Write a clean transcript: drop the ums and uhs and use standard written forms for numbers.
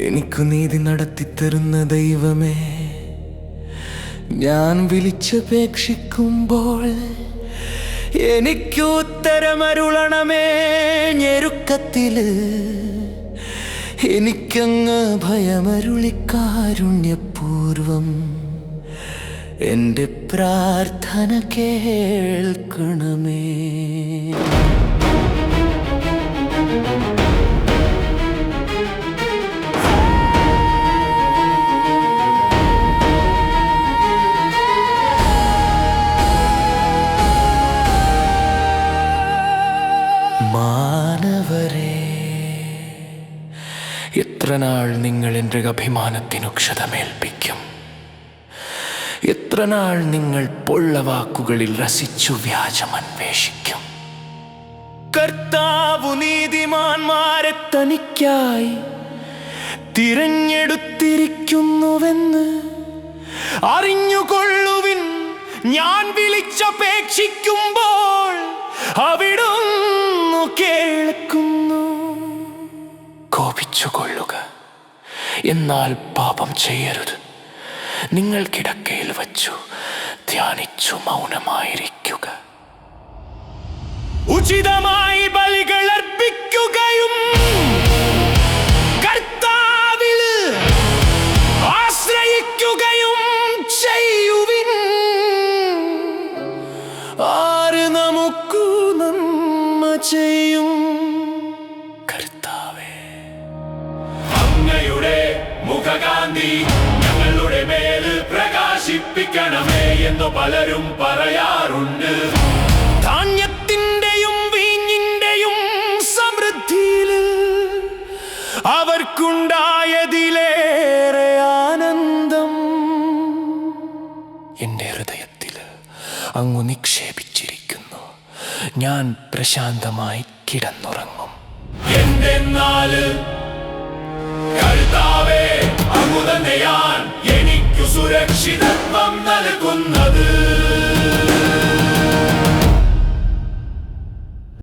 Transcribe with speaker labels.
Speaker 1: എനിക്കു നീതി നടത്തിത്തരുന്ന ദൈവമേ, ഞാൻ വിളിച്ചപേക്ഷിക്കുമ്പോൾ എനിക്കു ഉത്തരമരുളണമേ. ഞെരുക്കത്തില് എനിക്കങ്ങ് ഭയമരുളിക്കാരുണ്യപൂർവം എൻ്റെ പ്രാർത്ഥന കേൾക്കണമേ. മാനവരേ, എത്ര നാൾ നിങ്ങൾ എൻ്റെ അഭിമാനത്തിനു ക്ഷതമേൽപ്പിക്കും? എത്ര നാൾ നിങ്ങൾ പൊള്ളവാക്കുകളിൽ രസിച്ചു വ്യാജമന്വേഷിക്കും? കർത്താവു നീതിമാന്മാരെ തനിക്കായി തിരഞ്ഞെടുത്തിരിക്കുന്നുവെന്ന് അറിഞ്ഞുകൊള്ളുവിൻ. ഞാൻ വിളിച്ചപേക്ഷിക്കുമ്പോൾ അവിടുന്ന് കേൾക്കുന്നു. കോപിച്ചുകൊള്ളുക, എന്നാൽ പാപം ചെയ്യരുത്. നിങ്ങൾ കിടക്കയിൽ വച്ചു ധ്യാനിച്ചു മൗനമായിരിക്കുക. ഉചിതമായി ബലികൾ അർപ്പിക്കുകയും കർത്താവിൽ ആശ്രയിക്കുകയും ചെയ്യുവിൻ. ആര് നമുക്കു നന്മ ചെയ്യും? കർത്താവേ, അങ്ങയുടെ മുഖകാന്തി ഞങ്ങളുടെ മേൽ പ്രകാശിപ്പിക്കണമേ എന്ന് പലരും പറയാറുണ്ട്. ധാന്യത്തിന്റെയും വീഞ്ഞിന്റെയും സമൃദ്ധിയിൽ അവർക്കുണ്ടായതിലേറെ ആനന്ദം എൻ്റെ ഹൃദയത്തിൽ അങ്ങു നിക്ഷേപിച്ചിരിക്കുന്നു. ഞാൻ പ്രശാന്തമായി കിടന്നുറങ്ങും. എന്തെന്നാല് കർത്താവേ, അങ്ങു തന്നെയാൻ എനിക്കു സുരക്ഷിതത്വം നൽകുന്നത്.